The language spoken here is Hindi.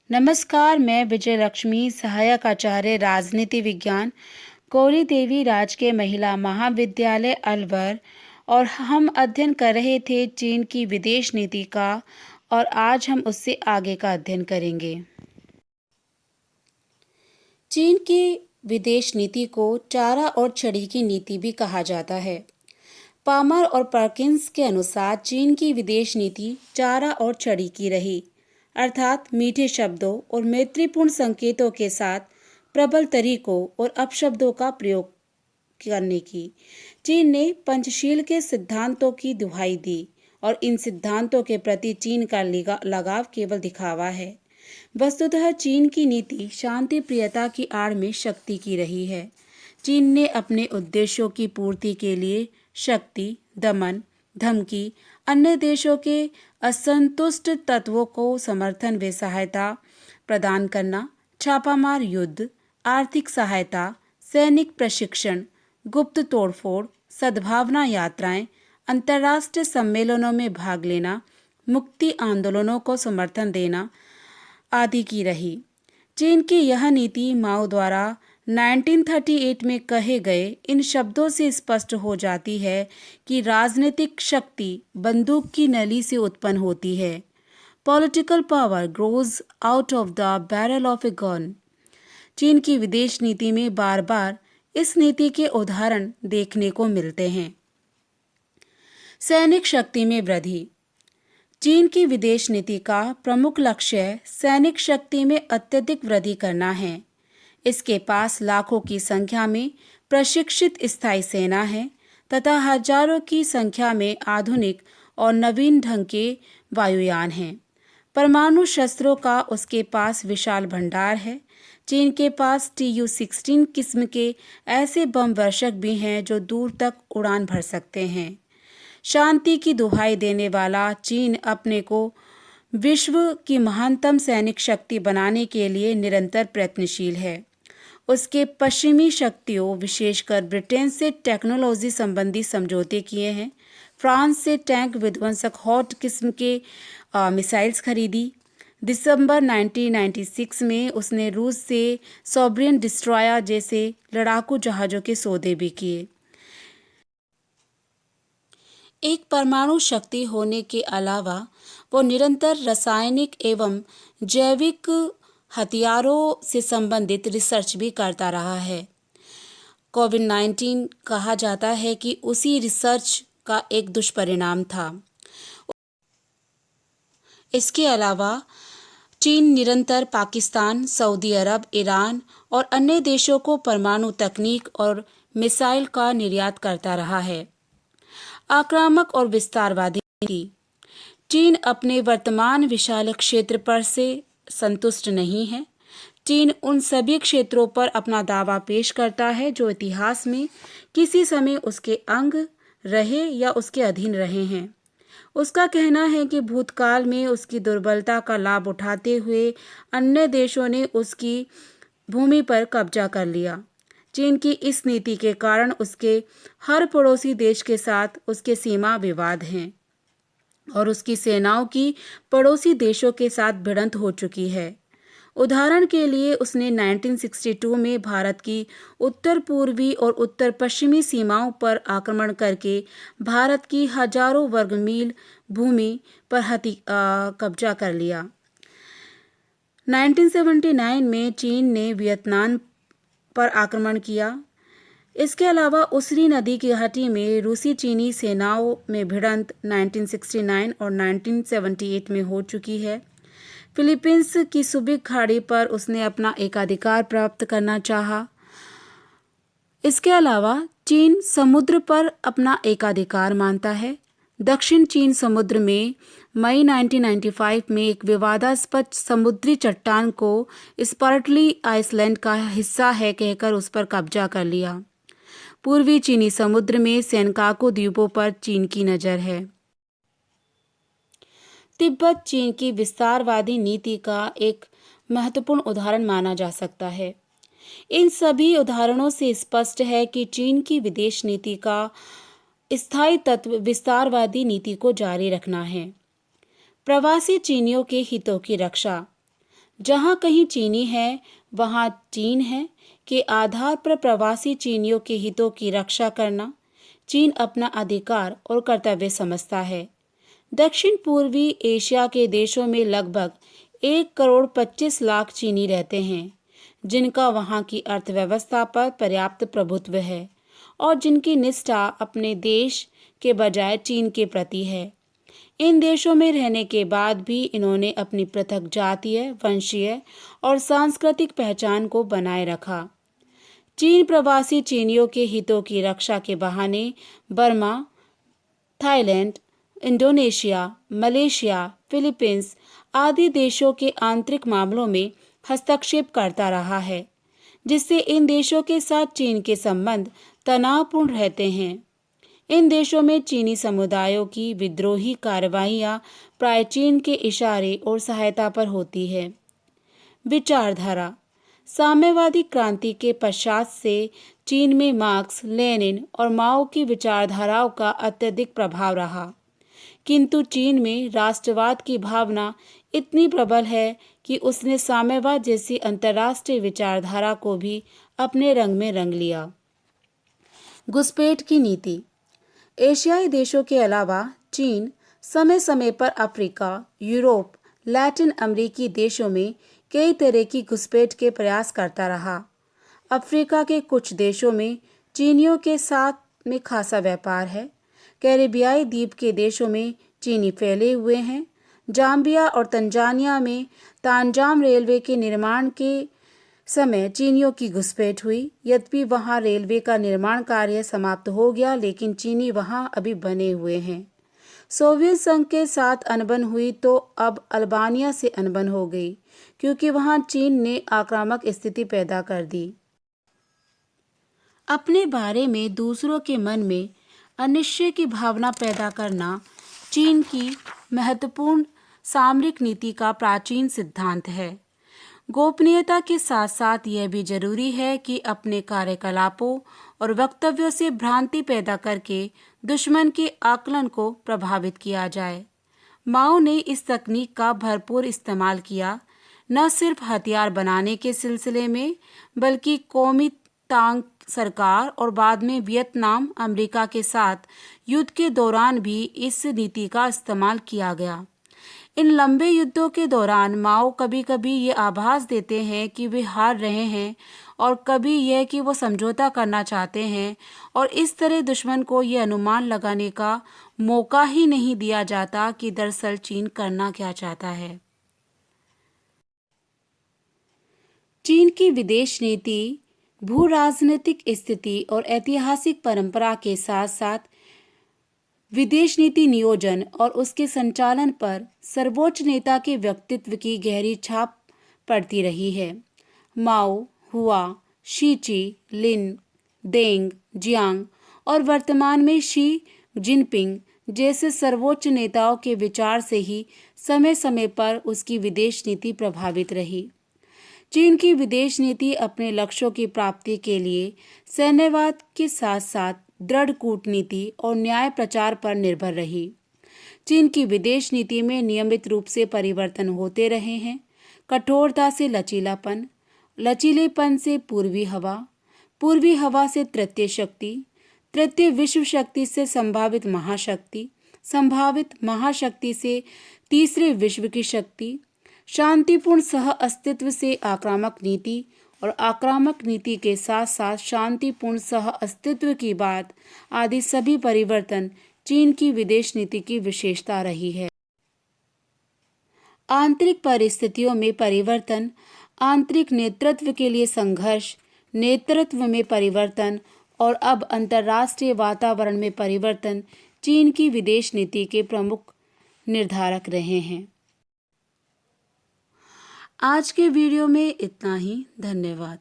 नमस्कार, मैं विजय लक्ष्मी, सहायक आचार्य राजनीति विज्ञान, गौरी देवी राजकीय महिला महाविद्यालय अलवर। और हम अध्ययन कर रहे थे चीन की विदेश नीति का, और आज हम उससे आगे का अध्ययन करेंगे। चीन की विदेश नीति को चारा और छड़ी की नीति भी कहा जाता है। पामर और पर्किंस के अनुसार चीन की विदेश नीति चारा और छड़ी की रही, अर्थात मीठे शब्दों और मैत्रीपूर्ण संकेतों के साथ प्रबल तरीकों और अपशब्दों का प्रयोग करने की। चीन ने पंचशील के सिद्धांतों की दुहाई दी, और इन सिद्धांतों के प्रति चीन का लगाव केवल दिखावा है। वस्तुतः चीन की नीति शांति प्रियता की आड़ में शक्ति की रही है। चीन ने अपने उद्देश्यों की पूर्ति के लिए शक्ति, दमन, धमकी, अन्य देशों के असंतुष्ट तत्वों को समर्थन व सहायता प्रदान करना, छापामार युद्ध, आर्थिक सहायता, सैनिक प्रशिक्षण, गुप्त तोड़फोड़, सद्भावना यात्राएं, अंतर्राष्ट्रीय सम्मेलनों में भाग लेना, मुक्ति आंदोलनों को समर्थन देना आदि की रही। चीन की यह नीति माओ द्वारा 1938 में कहे गए इन शब्दों से स्पष्ट हो जाती है कि राजनीतिक शक्ति बंदूक की नली से उत्पन्न होती है। Political power grows out of the barrel of a gun. चीन की विदेश नीति में बार बार इस नीति के उदाहरण देखने को मिलते हैं। सैनिक शक्ति में वृद्धि। चीन की विदेश नीति का प्रमुख लक्ष्य सैनिक शक्ति में अत्यधिक वृद्धि करना है। इसके पास लाखों की संख्या में प्रशिक्षित स्थायी सेना है तथा हजारों की संख्या में आधुनिक और नवीन ढंग के वायुयान हैं। परमाणु शस्त्रों का उसके पास विशाल भंडार है। चीन के पास Tu-16 किस्म के ऐसे बम वर्षक भी हैं जो दूर तक उड़ान भर सकते हैं। शांति की दुहाई देने वाला चीन अपने को विश्व की महानतम सैनिक शक्ति बनाने के लिए निरंतर प्रयत्नशील है। उसके पश्चिमी शक्तियों, विशेषकर ब्रिटेन से टेक्नोलॉजी संबंधी समझौते किए हैं। फ्रांस से टैंक विध्वंसक हॉट किस्म के मिसाइल्स खरीदी। दिसंबर 1996 में उसने रूस से सॉवरियन डिस्ट्रॉयर जैसे लड़ाकू जहाज़ों के सौदे भी किए। एक परमाणु शक्ति होने के अलावा वो निरंतर रासायनिक एवं जैविक हथियारों से संबंधित रिसर्च भी करता रहा है। कोविड-19 कहा जाता है कि उसी रिसर्च का एक दुष्परिणाम था। इसके अलावा चीन निरंतर पाकिस्तान, सऊदी अरब, ईरान और अन्य देशों को परमाणु तकनीक और मिसाइल का निर्यात करता रहा है। आक्रामक और विस्तारवादी नीति। चीन अपने वर्तमान विशाल क्षेत्र पर से संतुष्ट नहीं है। चीन उन सभी क्षेत्रों पर अपना दावा पेश करता है जो इतिहास में किसी समय उसके अंग रहे या उसके अधीन रहे हैं। उसका कहना है कि भूतकाल में उसकी दुर्बलता का लाभ उठाते हुए अन्य देशों ने उसकी भूमि पर कब्जा कर लिया। चीन की इस नीति के कारण उसके हर पड़ोसी देश के साथ उसके सीमा विवाद हैं और उसकी सेनाओं की पड़ोसी देशों के साथ भिड़ंत हो चुकी है। उदाहरण के लिए उसने 1962 में भारत की उत्तर पूर्वी और उत्तर पश्चिमी सीमाओं पर आक्रमण करके भारत की हजारों वर्ग मील भूमि पर कब्जा कर लिया। 1979 में चीन ने वियतनाम पर आक्रमण किया। इसके अलावा उसरी नदी की घाटी में रूसी चीनी सेनाओं में भिड़ंत 1969 और 1978 में हो चुकी है। फिलीपींस की सुबिक खाड़ी पर उसने अपना एकाधिकार प्राप्त करना चाहा। इसके अलावा चीन समुद्र पर अपना एकाधिकार मानता है। दक्षिण चीन समुद्र में मई 1995 में एक विवादास्पद समुद्री चट्टान को स्पार्टली आइसलैंड का हिस्सा है कहकर उस पर कब्जा कर लिया। पूर्वी चीनी समुद्र में सेनकाकू द्वीपों पर चीन की नज़र है। तिब्बत चीन की विस्तारवादी नीति का एक महत्वपूर्ण उदाहरण माना जा सकता है। इन सभी उदाहरणों से स्पष्ट है कि चीन की विदेश नीति का स्थायी तत्व विस्तारवादी नीति को जारी रखना है। प्रवासी चीनियों के हितों की रक्षा। जहाँ कहीं चीनी है वहाँ चीन है के आधार पर प्रवासी चीनियों के हितों की रक्षा करना चीन अपना अधिकार और कर्तव्य समझता है। दक्षिण पूर्वी एशिया के देशों में लगभग 1,25,00,000 चीनी रहते हैं, जिनका वहाँ की अर्थव्यवस्था पर पर्याप्त प्रभुत्व है और जिनकी निष्ठा अपने देश के बजाय चीन के प्रति है। इन देशों में रहने के बाद भी इन्होंने अपनी पृथक जातीय, वंशीय और सांस्कृतिक पहचान को बनाए रखा। चीन प्रवासी चीनियों के हितों की रक्षा के बहाने Burma, Thailand, Indonesia, Malaysia, Philippines आदि देशों के आंतरिक मामलों में हस्तक्षेप करता रहा है, जिससे इन देशों के साथ चीन के संबंध तनावपूर्ण रहते हैं। इन देशों में चीनी समुदायों की विद्रोही कार्रवाइयाँ प्राय चीन के इशारे और सहायता पर होती है। विचारधारा। साम्यवादी क्रांति के पश्चात से चीन में मार्क्स, लेनिन और माओ की विचारधाराओं का अत्यधिक प्रभाव रहा, किंतु चीन में राष्ट्रवाद की भावना इतनी प्रबल है कि उसने साम्यवाद जैसी अंतर्राष्ट्रीय विचारधारा को भी अपने रंग में रंग लिया। घुसपैठ की नीति। एशियाई देशों के अलावा चीन समय समय पर अफ्रीका, यूरोप, लैटिन अमेरिकी देशों में कई तरह की घुसपैठ के प्रयास करता रहा। अफ्रीका के कुछ देशों में चीनियों के साथ में खासा व्यापार है। कैरिबियाई द्वीप के देशों में चीनी फैले हुए हैं। जाम्बिया और तंजानिया में तांजाम रेलवे के निर्माण के समय चीनियों की घुसपैठ हुई। यद्यपि वहां रेलवे का निर्माण कार्य समाप्त हो गया, लेकिन चीनी वहां अभी बने हुए हैं। सोवियत संघ के साथ अनबन हुई तो अब अल्बानिया से अनबन हो गई, क्योंकि वहां चीन ने आक्रामक स्थिति पैदा कर दी। अपने बारे में दूसरों के मन में अनिश्चय की भावना पैदा करना चीन की महत्वपूर्ण सामरिक नीति का प्राचीन सिद्धांत है। गोपनीयता के साथ साथ यह भी जरूरी है कि अपने कार्यकलापों और वक्तव्यों से भ्रांति पैदा करके दुश्मन के आकलन को प्रभावित किया जाए। माओ ने इस तकनीक का भरपूर इस्तेमाल किया, न सिर्फ हथियार बनाने के सिलसिले में, बल्कि कोमिंतांग सरकार और बाद में वियतनाम, अमेरिका के साथ युद्ध के दौरान भी इस नीति का इस्तेमाल किया गया। इन लंबे युद्धों के दौरान माओ कभी कभी ये आभास देते हैं कि वे हार रहे हैं और कभी यह कि वो समझौता करना चाहते हैं, और इस तरह दुश्मन को ये अनुमान लगाने का मौका ही नहीं दिया जाता कि दरअसल चीन करना क्या चाहता है। चीन की विदेश नीति भू राजनीतिक स्थिति और ऐतिहासिक परंपरा के साथ साथ विदेश नीति नियोजन और उसके संचालन पर सर्वोच्च नेता के व्यक्तित्व की गहरी छाप पड़ती रही है। माओ, हुआ, शी लिन, देंग जियांग और वर्तमान में शी जिनपिंग जैसे सर्वोच्च नेताओं के विचार से ही समय समय पर उसकी विदेश नीति प्रभावित रही। चीन की विदेश नीति अपने लक्ष्यों की प्राप्ति के लिए सैन्यवाद के साथ साथ दृढ़ कूटनीति और न्याय प्रचार पर निर्भर रही। चीन की विदेश नीति में नियमित रूप से परिवर्तन होते रहे हैं। कठोरता से लचीलापन, लचीलेपन से पूर्वी हवा से तृतीय शक्ति, तृतीय विश्व शक्ति से संभावित महाशक्ति से तीसरे विश्व की शक्ति, शांतिपूर्ण सह अस्तित्व से आक्रामक नीति और आक्रामक नीति के साथ साथ शांतिपूर्ण सह अस्तित्व की बात आदि सभी परिवर्तन चीन की विदेश नीति की विशेषता रही है। आंतरिक परिस्थितियों में परिवर्तन, आंतरिक नेतृत्व के लिए संघर्ष, नेतृत्व में परिवर्तन और अब अंतर्राष्ट्रीय वातावरण में परिवर्तन चीन की विदेश नीति के प्रमुख निर्धारक रहे हैं। आज के वीडियो में इतना ही। धन्यवाद।